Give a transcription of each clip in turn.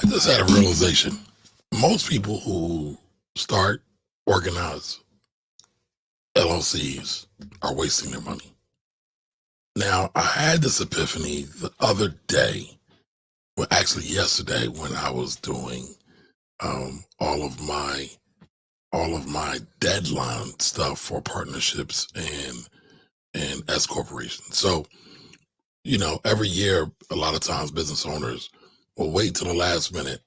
I just had a realization. Most people who start organize LLCs are wasting their money. Now, I had this epiphany the other day, well, actually yesterday, when I was doing all of my deadline stuff for partnerships and S corporations. So, every year, a lot of times business owners will wait till the last minute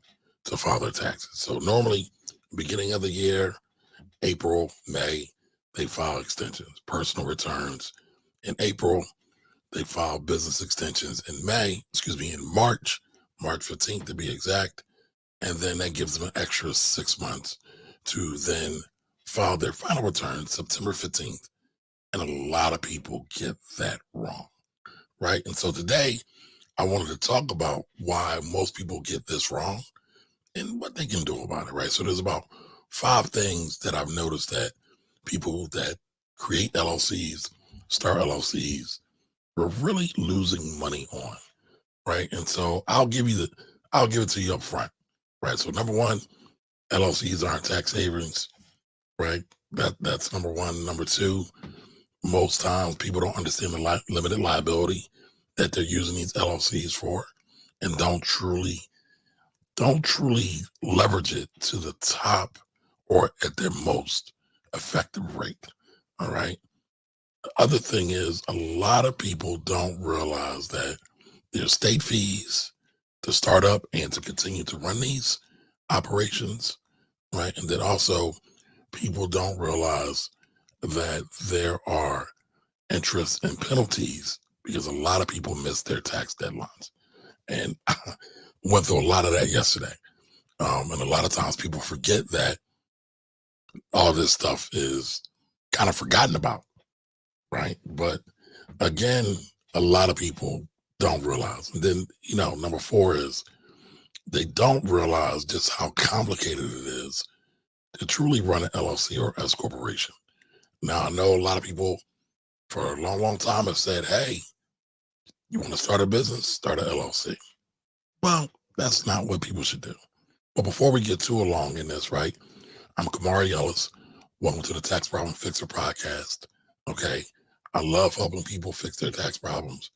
to file their taxes. So normally, beginning of the year, April, May, they file extensions, personal returns. In April, they file business extensions. In March, March 15th to be exact. And then that gives them an extra 6 months to then file their final return September 15th. And a lot of people get that wrong, right? And so today, I wanted to talk about why most people get this wrong and what they can do about it, right? So there's about 5 things that I've noticed that people that create LLCs, start LLCs, are really losing money on, right? And so I'll give it to you up front, right? So number one, LLCs aren't tax havens, right? That's number one. Number two, most times people don't understand the limited liability that they're using these LLCs for, and don't truly leverage it to the top or at their most effective rate. All right. The other thing is a lot of people don't realize that there's state fees to start up and to continue to run these operations, right? And then also people don't realize that there are interest and penalties because a lot of people miss their tax deadlines. And went through a lot of that yesterday. And a lot of times people forget that all this stuff is kind of forgotten about, right? But again, a lot of people don't realize. And then, number four is they don't realize just how complicated it is to truly run an LLC or S corporation. Now, I know a lot of people for a long, long time have said, hey, you want to start a business, start an LLC. Well, that's not what people should do. But before we get too along in this, right? I'm Kamari Ellis. Welcome to the Tax Problem Fixer podcast. Okay. I love helping people fix their tax problems.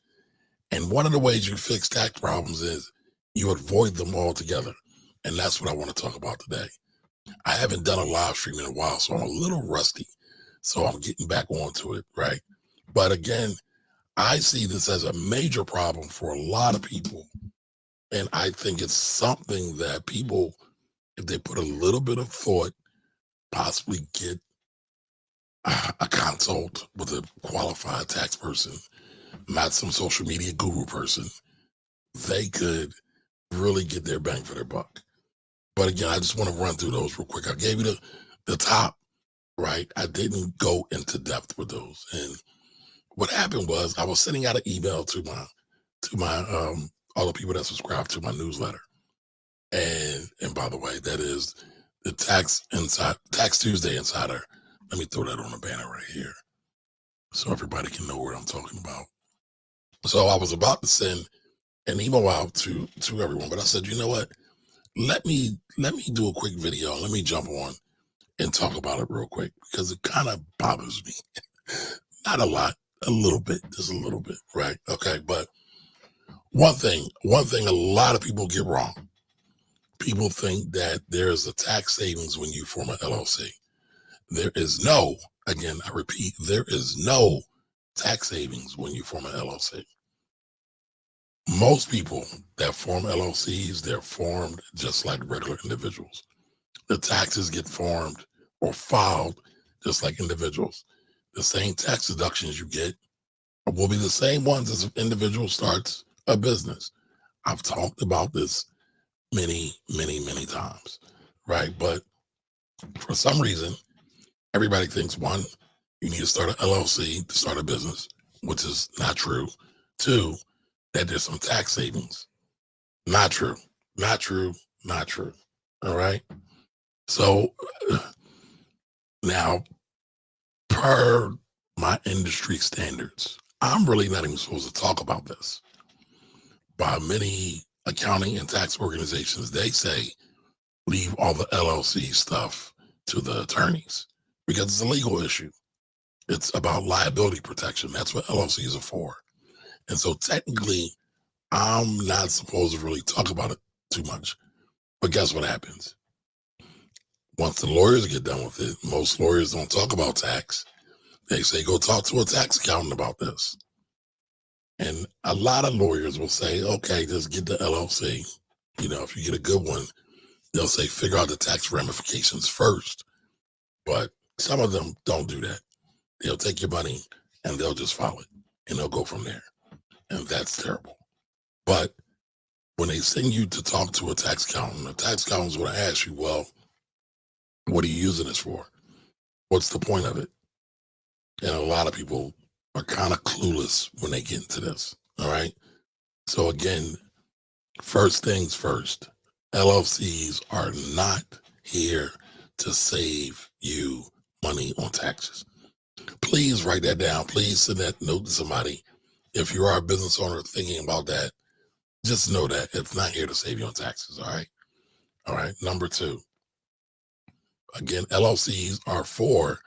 And one of the ways you fix tax problems is you avoid them altogether. And that's what I want to talk about today. I haven't done a live stream in a while, so I'm a little rusty. So I'm getting back onto it, right? But again, I see this as a major problem for a lot of people. And I think it's something that people, if they put a little bit of thought, possibly get a consult with a qualified tax person, not some social media guru person, they could really get their bang for their buck. But again, I just want to run through those real quick. I gave you the top, right? I didn't go into depth with those. And what happened was I was sending out an email to my all the people that subscribe to my newsletter. And by the way, that is the Tax Tuesday Insider. Let me throw that on the banner right here so everybody can know what I'm talking about. So I was about to send an email out to everyone, but I said, you know what? Let me do a quick video. Let me jump on and talk about it real quick because it kind of bothers me. Not a lot, a little bit, just a little bit, right? Okay, but one thing a lot of people get wrong. People think that there is a tax savings when you form an LLC. There is no, again, I repeat, there is no tax savings when you form an LLC. Most people that form LLCs, they're formed just like regular individuals. The taxes get formed or filed just like individuals. The same tax deductions you get will be the same ones as an individual starts a business. I've talked about this many, many, many times, right? But for some reason, everybody thinks one, you need to start an LLC to start a business, which is not true. Two, that there's some tax savings. Not true. Not true. Not true. All right. So now, per my industry standards, I'm really not even supposed to talk about this. By many accounting and tax organizations, they say leave all the LLC stuff to the attorneys because it's a legal issue. It's about liability protection. That's what LLCs are for. And so technically, I'm not supposed to really talk about it too much. But guess what happens? Once the lawyers get done with it, most lawyers don't talk about tax. They say, go talk to a tax accountant about this. And a lot of lawyers will say, okay, just get the LLC. If you get a good one, they'll say, figure out the tax ramifications first. But some of them don't do that. They'll take your money and they'll just file it and they'll go from there. And that's terrible. But when they send you to talk to a tax accountant, the tax accountant's going to ask you, well, what are you using this for? What's the point of it? And a lot of people are kind of clueless when they get into this. All right. So again, first things first, LLCs are not here to save you money on taxes. Please write that down. Please send that note to somebody. If you are a business owner thinking about that, just know that it's not here to save you on taxes. All right. All right. Number two, again, LLCs are for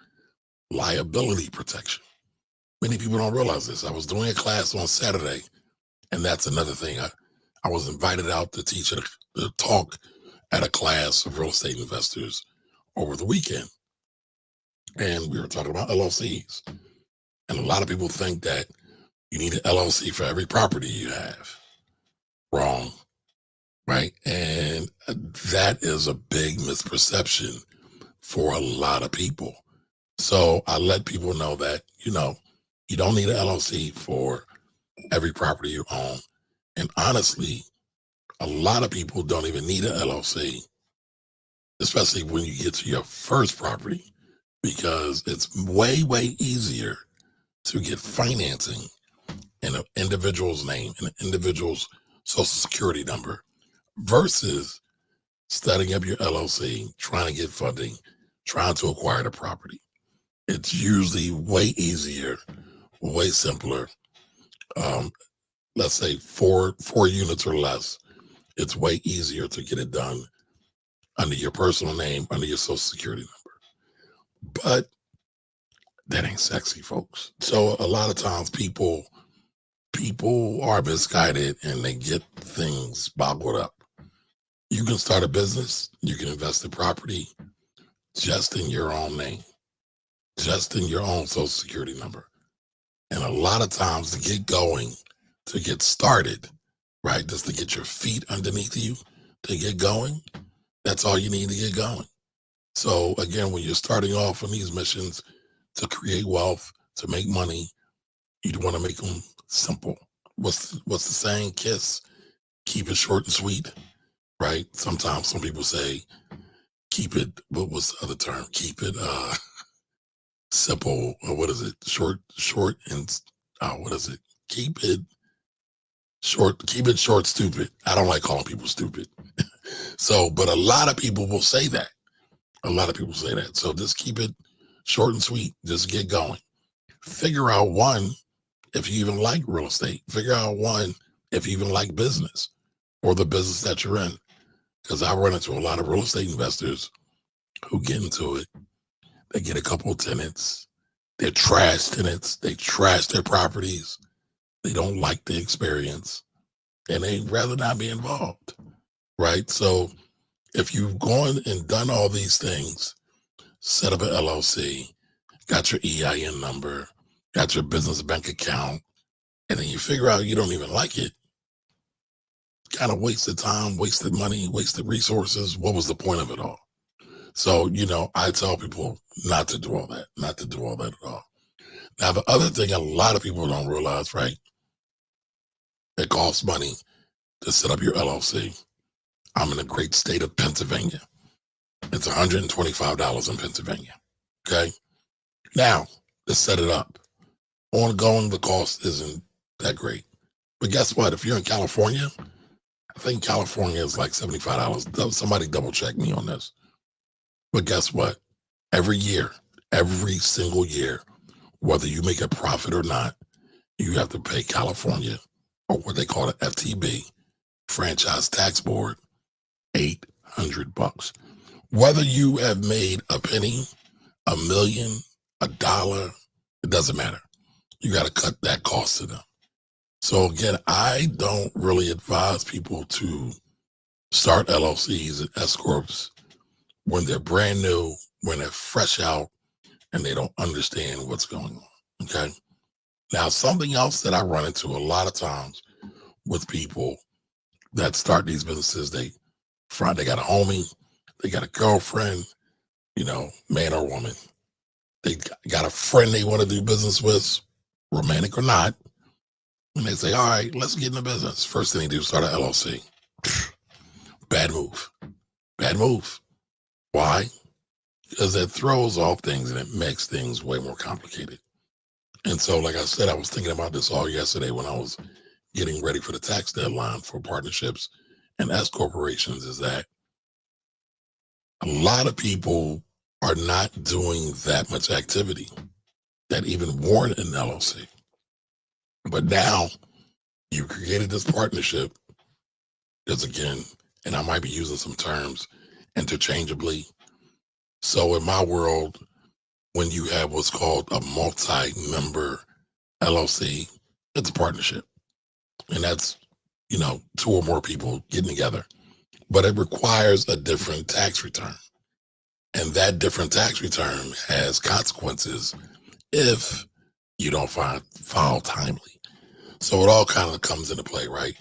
liability protection. Many people don't realize this. I was doing a class on Saturday, and that's another thing. I was invited out to teach a talk at a class of real estate investors over the weekend. And we were talking about LLCs. And a lot of people think that you need an LLC for every property you have. Wrong. Right. And that is a big misperception for a lot of people. So I let people know that, you don't need an LLC for every property you own. And honestly, a lot of people don't even need an LLC, especially when you get to your first property, because it's way, way easier to get financing in an individual's name, in an individual's social security number, versus setting up your LLC, trying to get funding, trying to acquire the property. It's usually way easier, way simpler. Let's say four units or less. It's way easier to get it done under your personal name, under your social security number. But that ain't sexy, folks. So a lot of times people are misguided and they get things boggled up. You can start a business, you can invest in property just in your own name, just in your own social security number. And a lot of times to get going, to get started, right, just to get your feet underneath you, to get going, that's all you need to get going. So again, when you're starting off on these missions to create wealth, to make money, you want to make them simple. What's the saying? Keep it short and sweet, right? Sometimes some people say, keep it, what was the other term? Keep it simple, or what is it? Short and what is it? Keep it short, stupid. I don't like calling people stupid. So, but a lot of people will say that. A lot of people say that. So just keep it short and sweet. Just get going. Figure out one, if you even like real estate. Figure out one, if you even like business or the business that you're in. Because I run into a lot of real estate investors who get into it. They get a couple of tenants. They're trash tenants. They trash their properties. They don't like the experience. And they'd rather not be involved. Right? So if you've gone and done all these things, set up an LLC, got your EIN number, got your business bank account, and then you figure out you don't even like it, kind of wasted time, wasted money, wasted resources. What was the point of it all? So, I tell people not to do all that, not to do all that at all. Now, the other thing a lot of people don't realize, right? It costs money to set up your LLC. I'm in the great state of Pennsylvania. It's $125 in Pennsylvania. Okay. Now, to set it up, ongoing, the cost isn't that great. But guess what? If you're in California, I think California is like $75. Somebody double check me on this. But guess what? Every year, every single year, whether you make a profit or not, you have to pay California, or what they call an FTB, franchise tax board, $800. Whether you have made a penny, a million, a dollar, it doesn't matter. You got to cut that cost to them. So again, I don't really advise people to start LLCs and S corps when they're brand new, when they're fresh out, and they don't understand what's going on. Okay. Now, something else that I run into a lot of times with people that start these businesses, they got a homie, they got a girlfriend, man or woman. They got a friend they want to do business with, romantic or not. And they say, all right, let's get in the business. First thing they do is start an LLC. Bad move. Bad move. Why? Because it throws off things and it makes things way more complicated. And so, like I said, I was thinking about this all yesterday when I was getting ready for the tax deadline for partnerships and S corporations, is that a lot of people are not doing that much activity that even warrant an LLC. But now you created this partnership, because again, and I might be using some terms interchangeably. So in my world, when you have what's called a multi-member LLC, it's a partnership. And that's, two or more people getting together. But it requires a different tax return. And that different tax return has consequences if you don't file timely. So it all kind of comes into play, right?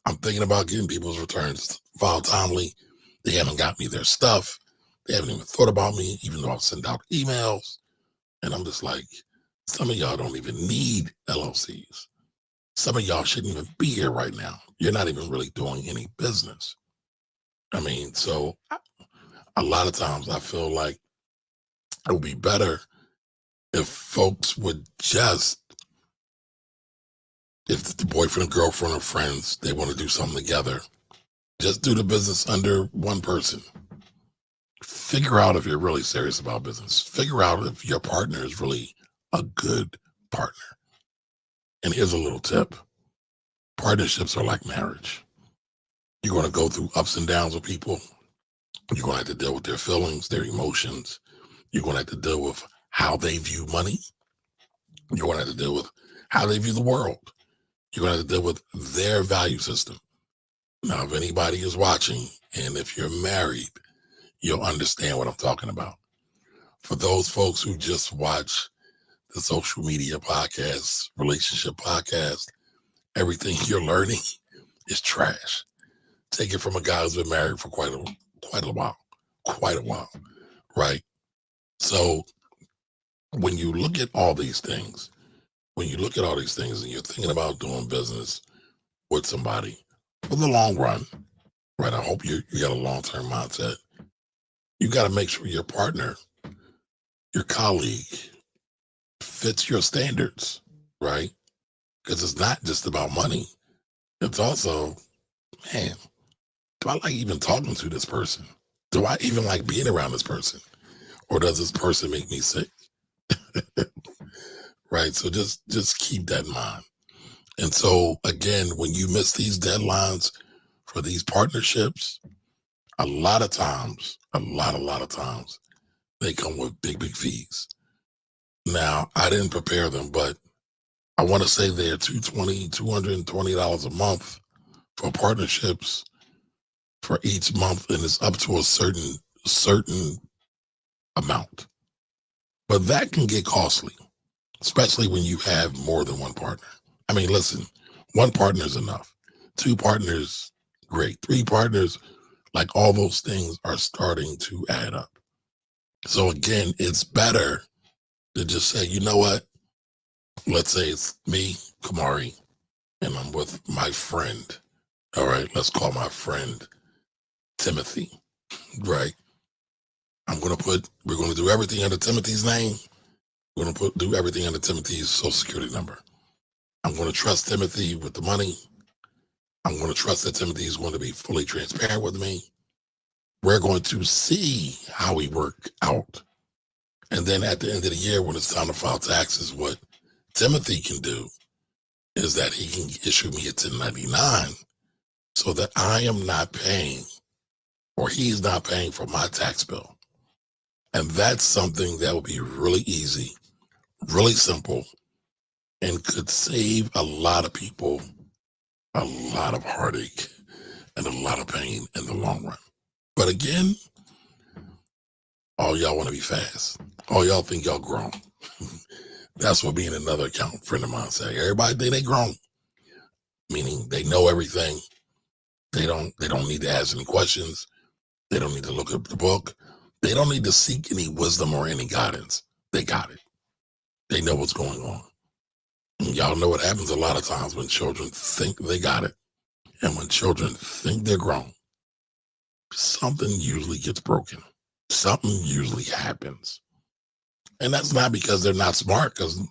I'm thinking about getting people's returns filed timely. They haven't got me their stuff. They haven't even thought about me, even though I've sent out emails. And I'm just like, some of y'all don't even need LLCs. Some of y'all shouldn't even be here right now. You're not even really doing any business. I mean, so a lot of times I feel like it would be better if folks would just, if the boyfriend, girlfriend, or friends, they want to do something together, just do the business under one person. Figure out if you're really serious about business. Figure out if your partner is really a good partner. And here's a little tip. Partnerships are like marriage. You're going to go through ups and downs with people. You're going to have to deal with their feelings, their emotions. You're going to have to deal with how they view money. You're going to have to deal with how they view the world. You're going to have to deal with their value system. Now, if anybody is watching, and if you're married, you'll understand what I'm talking about. For those folks who just watch the social media podcast, relationship podcast, everything you're learning is trash. Take it from a guy who's been married for quite a while, right? So when you look at all these things, and you're thinking about doing business with somebody for the long run, right? I hope you got a long-term mindset. You got to make sure your partner, your colleague, fits your standards, right? Because it's not just about money. It's also, man, do I like even talking to this person? Do I even like being around this person? Or does this person make me sick? Right? So just keep that in mind. And so again, when you miss these deadlines for these partnerships, a lot of times, they come with big fees. Now, I didn't prepare them, but I want to say they're $220 a month for partnerships for each month, and it's up to a certain amount. But that can get costly, especially when you have more than one partner. I mean, listen, one partner is enough. Two partners, great. Three partners, like all those things are starting to add up. So again, it's better to just say, you know what? Let's say it's me, Kamari, and I'm with my friend. All right, let's call my friend Timothy, right? We're going to do everything under Timothy's name. We're going to do everything under Timothy's social security number. I'm going to trust Timothy with the money. I'm going to trust that Timothy is going to be fully transparent with me. We're going to see how we work out. And then at the end of the year, when it's time to file taxes, what Timothy can do is that he can issue me a 1099 so that I am not paying or he's not paying for my tax bill. And that's something that would be really easy, really simple, and could save a lot of people a lot of heartache and a lot of pain in the long run. But again, all y'all want to be fast. All y'all think y'all grown. That's what being another accountant friend of mine say. Everybody think they grown, meaning they know everything. They don't need to ask any questions. They don't need to look up the book. They don't need to seek any wisdom or any guidance. They got it. They know what's going on. And y'all know what happens a lot of times when children think they got it. And when children think they're grown, something usually gets broken. Something usually happens. And that's not because they're not smart, because,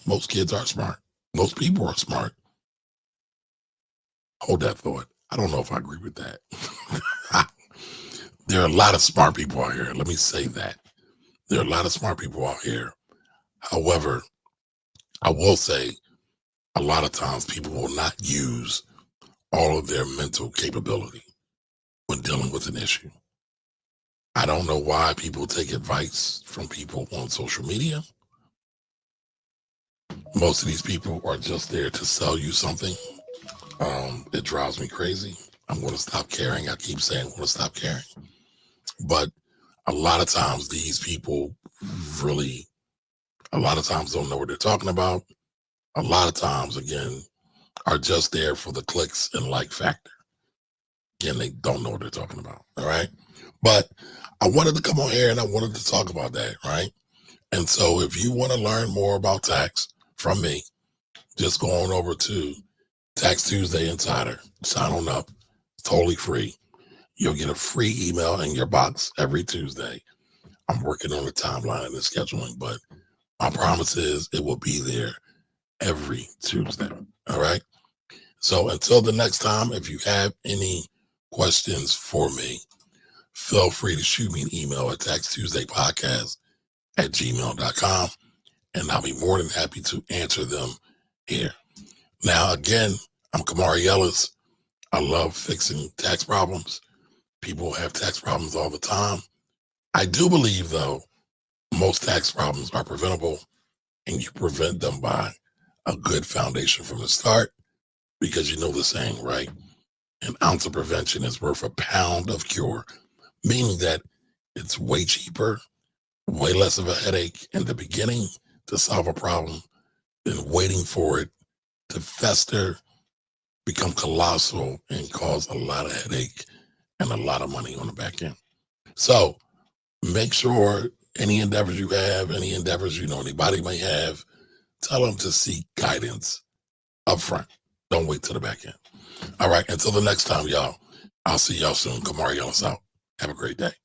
most kids are smart. Most people are smart. Hold that thought. I don't know if I agree with that. There are a lot of smart people out here. Let me say that. There are a lot of smart people out here. However, I will say a lot of times people will not use all of their mental capability when dealing with an issue. I don't know why people take advice from people on social media. Most of these people are just there to sell you something. It drives me crazy. I'm going to stop caring. I keep saying I'm going to stop caring. But a lot of times these people really, a lot of times don't know what they're talking about. A lot of times, again, are just there for the clicks and like factor. Again, they don't know what they're talking about. All right. But I wanted to come on here and I wanted to talk about that. Right. And so if you want to learn more about tax from me, just go on over to Tax Tuesday Insider. Sign on up. It's totally free. You'll get a free email in your box every Tuesday. I'm working on the timeline and the scheduling, but my promise is it will be there every Tuesday. All right. So until the next time, if you have any questions for me, feel free to shoot me an email at taxtuesdaypodcast@gmail.com, and I'll be more than happy to answer them here. Now, again, I'm Kamari Ellis. I love fixing tax problems. People have tax problems all the time. I do believe, though, most tax problems are preventable, and you prevent them by a good foundation from the start, because you know the saying, right? An ounce of prevention is worth a pound of cure, meaning that it's way cheaper, way less of a headache in the beginning to solve a problem than waiting for it to fester, become colossal, and cause a lot of headache and a lot of money on the back end. So make sure any endeavors you have, any endeavors anybody may have, tell them to seek guidance up front. Don't wait till the back end. All right. Until the next time, y'all. I'll see y'all soon. Kamari Ellis out. Have a great day.